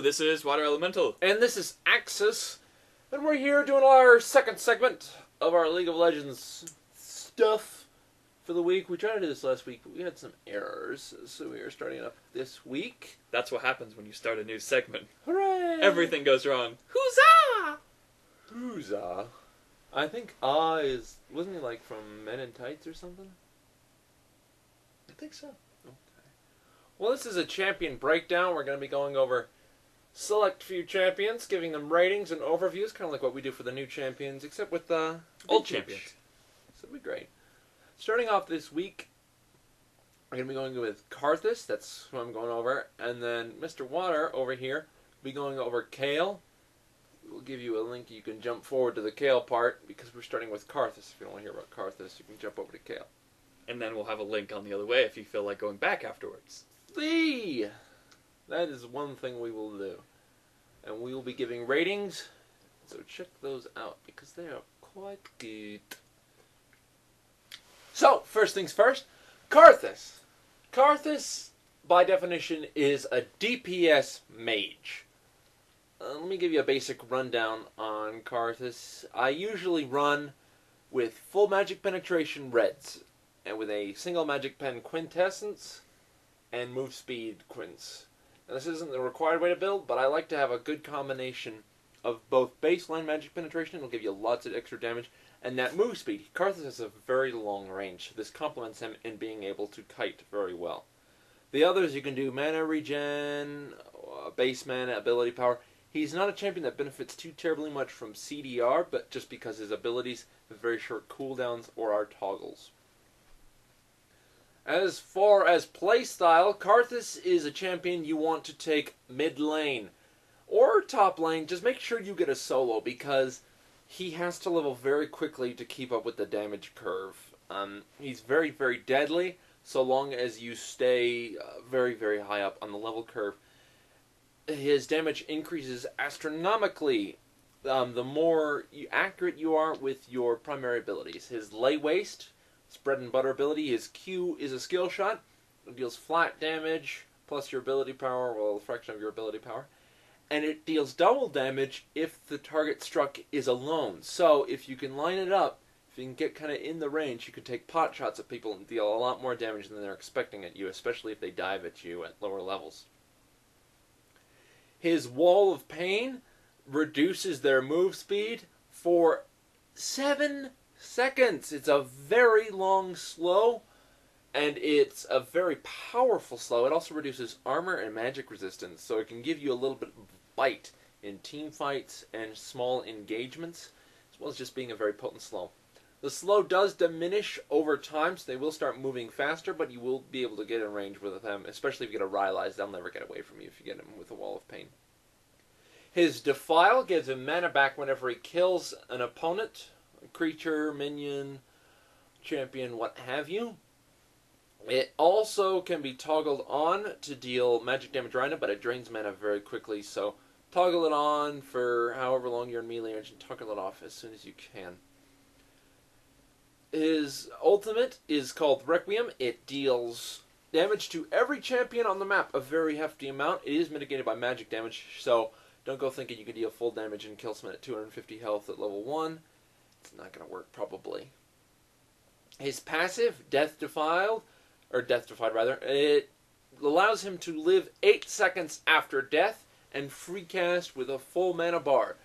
this is Water Elemental. And this is Axis. And we're here doing our second segment of our League of Legends stuff for the week. We tried to do this last week, but we had some errors, so we are starting up this week. That's what happens when you start a new segment. Hooray! Everything goes wrong. Huzzah! Huzzah. I think wasn't he like from Men in Tights or something? I think so. Okay. Well, this is a champion breakdown. We're going to be going over select few champions, giving them ratings and overviews, kind of like what we do for the new champions, except with the old champions. So it'll be great. Starting off this week, we're going to be going with Karthus, that's who I'm going over, and then Mr. Water over here will be going over Kayle. We'll give you a link, you can jump forward to the Kayle part, because we're starting with Karthus. If you don't want to hear about Karthus, you can jump over to Kayle. And then we'll have a link on the other way if you feel like going back afterwards. That is one thing we will do. And we will be giving ratings, so check those out, because they are quite good. So, first things first, Karthus. Karthus, by definition, is a DPS mage. Let me give you a basic rundown on Karthus. I usually run with full magic penetration reds, and with a single magic pen quintessence, and move speed quints. Now, this isn't the required way to build, but I like to have a good combination of both baseline magic penetration, it'll give you lots of extra damage, and that move speed. Karthus has a very long range. This complements him in being able to kite very well. The others, you can do mana regen, base mana, ability power. He's not a champion that benefits too terribly much from CDR, but just because his abilities have very short cooldowns or are toggles. As far as playstyle, Karthus is a champion you want to take mid lane or top lane. Just make sure you get a solo because he has to level very quickly to keep up with the damage curve. He's very, very deadly so long as you stay very, very high up on the level curve. His damage increases astronomically the more accurate you are with your primary abilities. His lay waste, bread and butter ability, his Q is a skill shot. It deals flat damage plus your ability power, well, a fraction of your ability power. And it deals double damage if the target struck is alone. So if you can line it up, if you can get kind of in the range, you can take pot shots at people and deal a lot more damage than they're expecting at you, especially if they dive at you at lower levels. His Wall of Pain reduces their move speed for 7 seconds. It's a very long slow, and it's a very powerful slow. It also reduces armor and magic resistance, so it can give you a little bit of bite in team fights and small engagements, as well as just being a very potent slow. The slow does diminish over time, so they will start moving faster, but you will be able to get in range with them, especially if you get a Rylai's. They'll never get away from you if you get him with a Wall of Pain. His Defile gives him mana back whenever he kills an opponent, a creature, minion, champion, what have you. It also can be toggled on to deal magic damage right now, but it drains mana very quickly, so toggle it on for however long you're in melee range and toggle it off as soon as you can. His ultimate is called Requiem. It deals damage to every champion on the map, a very hefty amount. It is mitigated by magic damage, so don't go thinking you can deal full damage and kill someone at 250 health at level 1. It's not going to work, probably. His passive, Death Defied, it allows him to live 8 seconds after death and free cast with a full mana bar.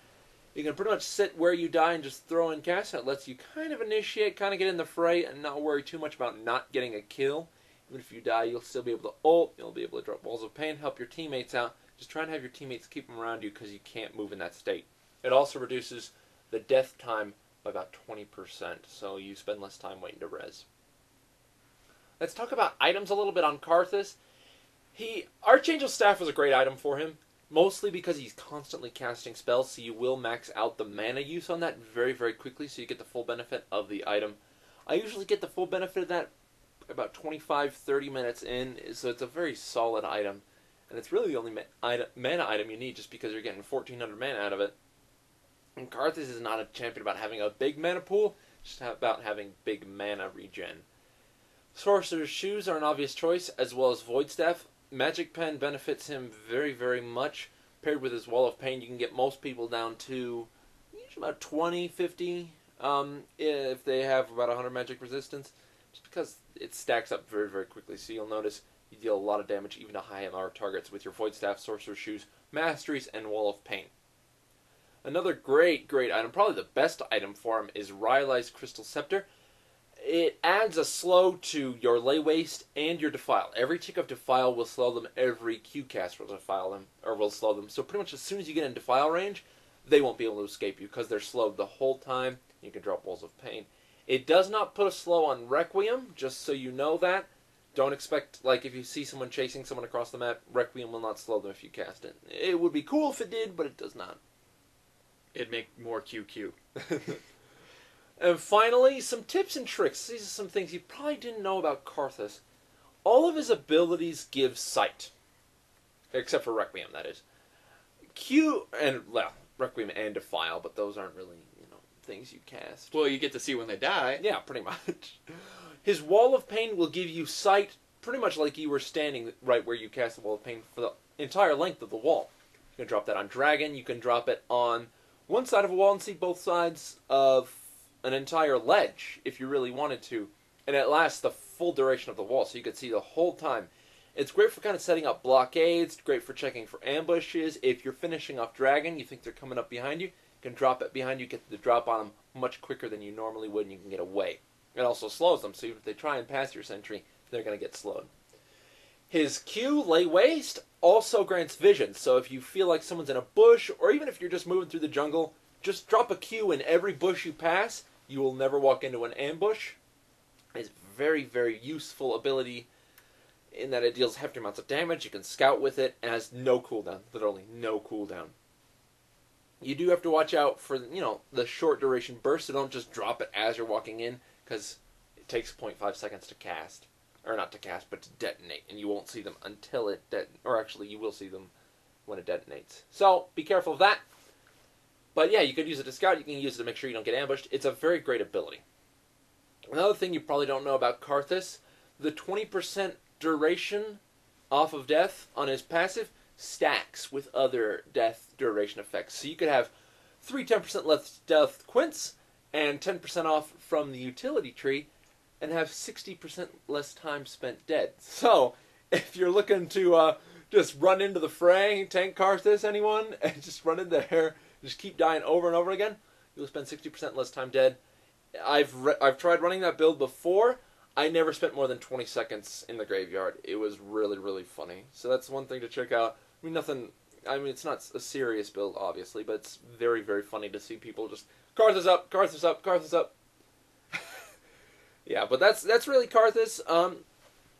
You can pretty much sit where you die and just throw in cast. It lets you kind of initiate, kind of get in the fray, and not worry too much about not getting a kill. Even if you die, you'll still be able to ult, you'll be able to drop Walls of Pain, help your teammates out. Just try and have your teammates keep them around you because you can't move in that state. It also reduces the death time by about 20%, so you spend less time waiting to res. Let's talk about items a little bit on Karthus. Archangel's Staff was a great item for him, mostly because he's constantly casting spells, so you will max out the mana use on that very, very quickly, so you get the full benefit of the item. I usually get the full benefit of that about 25-30 minutes in, so it's a very solid item. And it's really the only mana item you need, just because you're getting 1,400 mana out of it. And Karthus is not a champion about having a big mana pool, just about having big mana regen. Sorcerer's Shoes are an obvious choice, as well as Void Staff. Magic Pen benefits him very, very much, Paired with his Wall of Pain, you can get most people down to usually about 20, 50, if they have about 100 magic resistance, just because it stacks up very, very quickly. So you'll notice you deal a lot of damage even to high MR targets with your Void Staff, Sorcerer's Shoes, Masteries, and Wall of Pain. Another great item, probably the best item for him, is Rylai's Crystal Scepter. It adds a slow to your Lay Waste and your Defile. Every tick of Defile will slow them. Every Q cast will defile them, or will slow them. So pretty much as soon as you get in Defile range, they won't be able to escape you because they're slowed the whole time. You can drop Walls of Pain. It does not put a slow on Requiem, just so you know that. Don't expect, like, if you see someone chasing someone across the map, Requiem will not slow them if you cast it. It would be cool if it did, but it does not. It'd make more QQ. And finally, some tips and tricks. These are some things you probably didn't know about Karthus. All of his abilities give sight. Except for Requiem, that is. Requiem and Defile, but those aren't really, things you cast. Well, you get to see when they die. Yeah, pretty much. His Wall of Pain will give you sight pretty much like you were standing right where you cast the Wall of Pain for the entire length of the wall. You can drop that on Dragon. You can drop it on one side of a wall and see both sides of an entire ledge if you really wanted to. And it lasts the full duration of the wall, so you could see the whole time. It's great for kind of setting up blockades, great for checking for ambushes. If you're finishing off Dragon, you think they're coming up behind you, can drop it behind you, get the drop on them much quicker than you normally would, and you can get away. It also slows them, so even if they try and pass your sentry, they're going to get slowed. His Q, Lay Waste, also grants vision, so if you feel like someone's in a bush, or even if you're just moving through the jungle, just drop a Q in every bush you pass. You will never walk into an ambush. It's a very, very useful ability in that it deals hefty amounts of damage. You can scout with it, and has no cooldown. Literally no cooldown. You do have to watch out for, the short duration burst, so don't just drop it as you're walking in, because it takes 0.5 seconds to cast. Or not to cast, but to detonate, and you won't see them until it or actually you will see them when it detonates. So, be careful of that. But yeah, you could use it to scout, you can use it to make sure you don't get ambushed. It's a very great ability. Another thing you probably don't know about Karthus, the 20% duration off of death on his passive stacks with other death duration effects. So you could have 3 10% less death quints and 10% off from the utility tree and have 60% less time spent dead. So, if you're looking to just run into the fray, tank Karthus, anyone, and just run in there, just keep dying over and over again, you'll spend 60% less time dead. I've tried running that build before. I never spent more than 20 seconds in the graveyard. It was really, really funny. So that's one thing to check out. It's not a serious build, obviously, but it's very, very funny to see people just, Karthus up, Karthus up, Karthus up. Yeah, but that's really Karthus.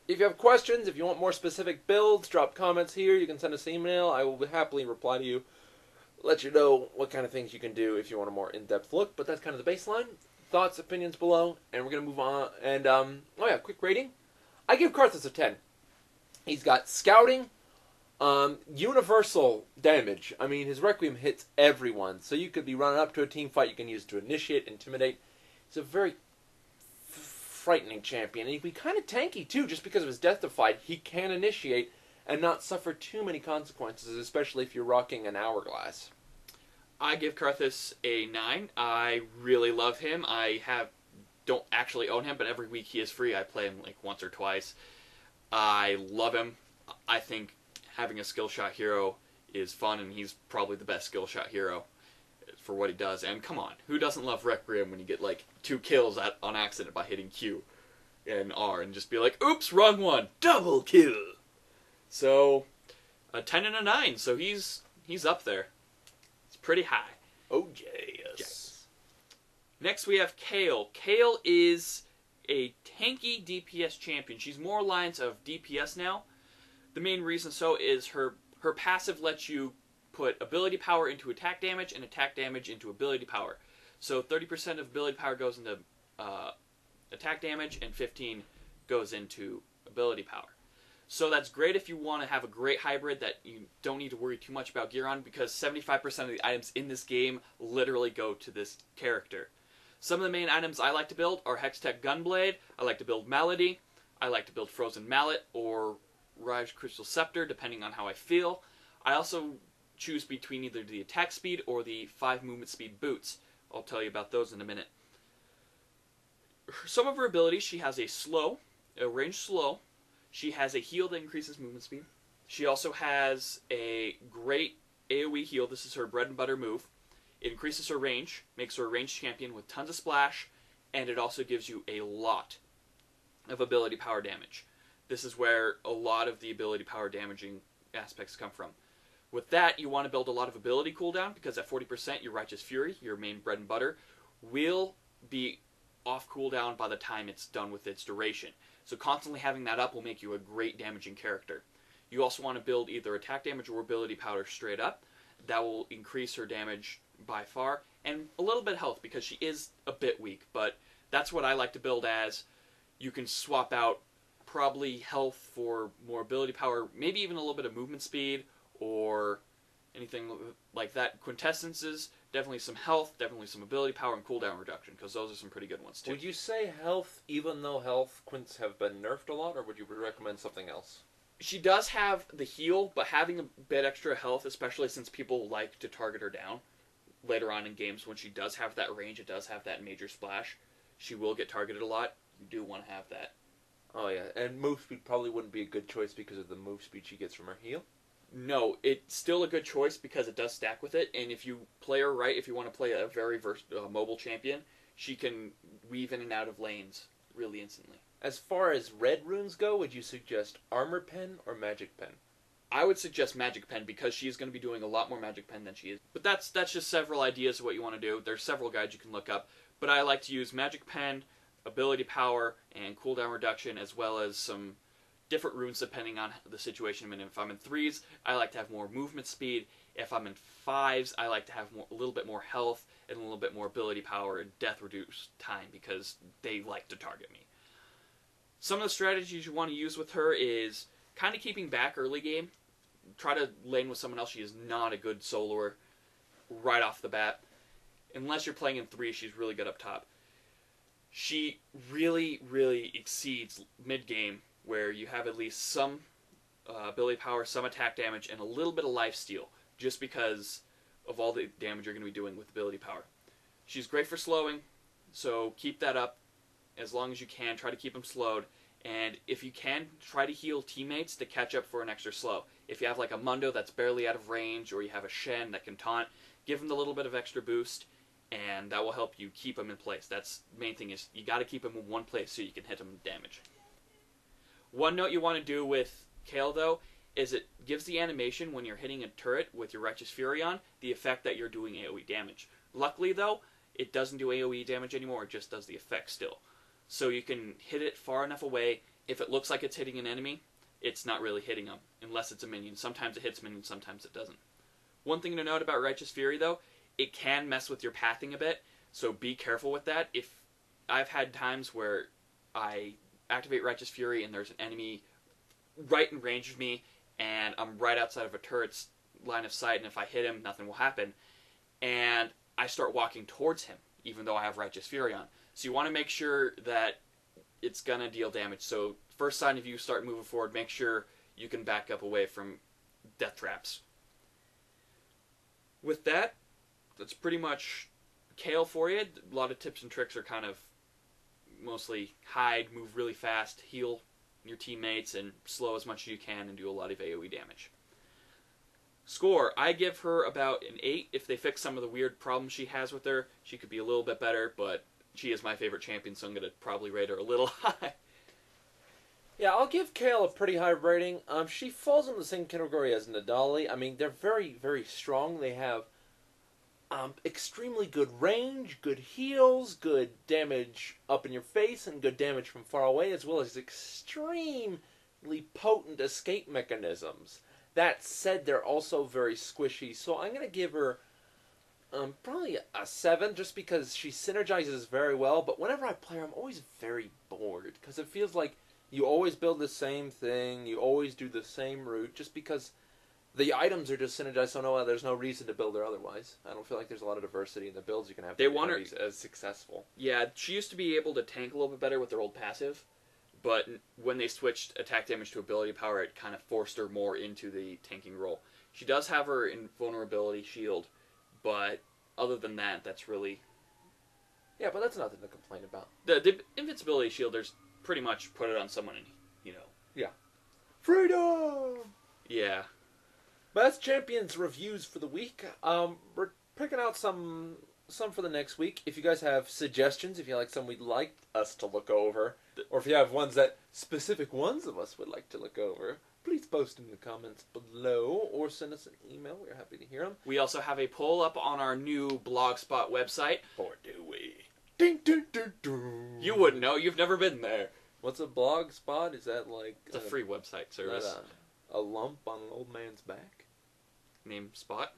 If you have questions, if you want more specific builds, drop comments here. You can send us an email. I will happily reply to you. Let you know what kind of things you can do if you want a more in-depth look. But that's kind of the baseline. Thoughts, opinions below. And we're going to move on. And, quick rating. I give Karthus a 10. He's got scouting, universal damage. His Requiem hits everyone. So you could be running up to a team fight. You can use it to initiate, intimidate. He's a very frightening champion, and he can be kind of tanky too, just because of his Death Defied. He can initiate and not suffer too many consequences, especially if you're rocking an Hourglass. I give Karthus a 9. I really love him. Don't actually own him, but every week he is free. I play him like once or twice. I love him. I think having a skill shot hero is fun, and he's probably the best skill shot hero for what he does. And come on, who doesn't love Requiem when you get like 2 kills on accident by hitting Q and R and just be like, oops, wrong one, double kill. So a 10 and a 9, so he's up there. It's pretty high. Oh yes. Next we have Kayle. Kayle is a tanky DPS champion. She's more lines of DPS now. The main reason so is her passive lets you put ability power into attack damage and attack damage into ability power. So 30% of ability power goes into attack damage and 15 goes into ability power. So that's great if you want to have a great hybrid that you don't need to worry too much about gear on, because 75% of the items in this game literally go to this character. Some of the main items I like to build are Hextech Gunblade, I like to build Melody, I like to build Frozen Mallet or Raj Crystal Scepter, depending on how I feel. I also choose between either the attack speed or the 5 movement speed boots. I'll tell you about those in a minute. Some of her abilities, she has a ranged slow. She has a heal that increases movement speed. She also has a great AoE heal. This is her bread and butter move. It increases her range, makes her a ranged champion with tons of splash, and it also gives you a lot of ability power damage. This is where a lot of the ability power damaging aspects come from. With that, you want to build a lot of ability cooldown, because at 40%, your Righteous Fury, your main bread and butter, will be off cooldown by the time it's done with its duration. So constantly having that up will make you a great damaging character. You also want to build either attack damage or ability power straight up. That will increase her damage by far, and a little bit of health, because she is a bit weak, but that's what I like to build as. You can swap out probably health for more ability power, maybe even a little bit of movement speed, or anything like that. Quintessences, definitely some health, definitely some ability power, and cooldown reduction, because those are some pretty good ones too. Would you say health, even though health quints have been nerfed a lot, or would you recommend something else? She does have the heal, but having a bit extra health, especially since people like to target her down later on in games when she does have that range, it does have that major splash, she will get targeted a lot. You do want to have that. Oh yeah, and move speed probably wouldn't be a good choice because of the move speed she gets from her heal? No, it's still a good choice because it does stack with it, and if you play her right, if you want to play a very mobile champion, she can weave in and out of lanes really instantly. As far as red runes go, would you suggest Armor Pen or Magic Pen? I would suggest Magic Pen, because she's going to be doing a lot more Magic Pen than she is. But that's just several ideas of what you want to do. There's several guides you can look up, but I like to use Magic Pen, ability power, and cooldown reduction, as well as some different runes depending on the situation I'm in. If I'm in 3s, I like to have more movement speed. If I'm in 5s, I like to have a little bit more health and a little bit more ability power and death reduce time, because they like to target me. Some of the strategies you want to use with her is kind of keeping back early game. Try to lane with someone else. She is not a good soloer right off the bat. Unless you're playing in 3, she's really good up top. She really, really exceeds mid-game, where you have at least some ability power, some attack damage, and a little bit of lifesteal, just because of all the damage you're going to be doing with ability power. She's great for slowing, so keep that up as long as you can. Try to keep them slowed, and if you can, try to heal teammates to catch up for an extra slow. If you have like a Mundo that's barely out of range, or you have a Shen that can taunt, give them a little bit of extra boost, and that will help you keep them in place. That's the main thing, is you got to keep them in one place so you can hit them with damage. One note you want to do with Kayle, though, is it gives the animation when you're hitting a turret with your Righteous Fury on, the effect that you're doing AoE damage. Luckily, though, it doesn't do AoE damage anymore, it just does the effect still. So you can hit it far enough away. If it looks like it's hitting an enemy, it's not really hitting them, unless it's a minion. Sometimes it hits minions, sometimes it doesn't. One thing to note about Righteous Fury, though, it can mess with your pathing a bit, so be careful with that. If I've had times where I activate Righteous Fury and there's an enemy right in range of me, and I'm right outside of a turret's line of sight, and if I hit him, nothing will happen, and I start walking towards him, even though I have Righteous Fury on. So you want to make sure that it's going to deal damage. So first sign of you start moving forward, make sure you can back up away from death traps. With that, that's pretty much Kayle for you. A lot of tips and tricks are kind of mostly hide, move really fast, heal your teammates, and slow as much as you can, and do a lot of AoE damage. Score, I give her about an 8. If they fix some of the weird problems she has with her, she could be a little bit better, but she is my favorite champion, so I'm going to probably rate her a little high. Yeah, I'll give Kayle a pretty high rating. She falls in the same category as Nidalee. I mean, they're very, very strong. They have extremely good range, good heals, good damage up in your face, and good damage from far away, as well as extremely potent escape mechanisms. That said, they're also very squishy, so I'm going to give her probably a 7, just because she synergizes very well, but whenever I play her, I'm always very bored, because it feels like you always build the same thing, you always do the same route, just because the items are just synergized, so there's no reason to build her otherwise. I don't feel like there's a lot of diversity in the builds you can have They to want her be as successful. Yeah, she used to be able to tank a little bit better with her old passive, but when they switched attack damage to ability power, it kind of forced her more into the tanking role. She does have her invulnerability shield, but other than that, that's really... Yeah, but that's nothing to complain about. The invincibility shield, there's pretty much put it on someone and, Yeah. Freedom! Yeah. Best Champions reviews for the week. We're picking out some for the next week. If you guys have suggestions, if you like some we'd like us to look over, or if you have ones that specific ones of us would like to look over, please post in the comments below or send us an email. We're happy to hear them. We also have a poll up on our new Blogspot website. Or do we? Ding, ding, ding, ding. You wouldn't know. You've never been there. What's a blog spot? Is that like... It's a free website service. A lump on an old man's back? Name Spot?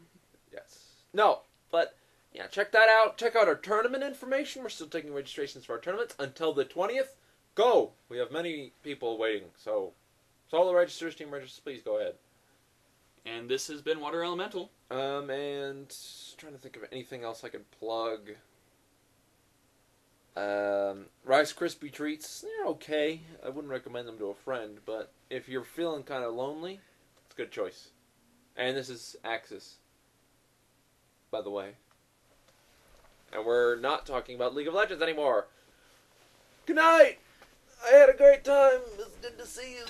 Yes. No, but yeah, check that out. Check out our tournament information. We're still taking registrations for our tournaments until the 20th. Go! We have many people waiting, so all the registers, team registers, please go ahead. And this has been Water Elemental. And trying to think of anything else I could plug. Rice Krispie Treats, they're okay. I wouldn't recommend them to a friend, but if you're feeling kind of lonely, it's a good choice. And this is Axis, by the way. And we're not talking about League of Legends anymore. Good night! I had a great time. It's good to see you.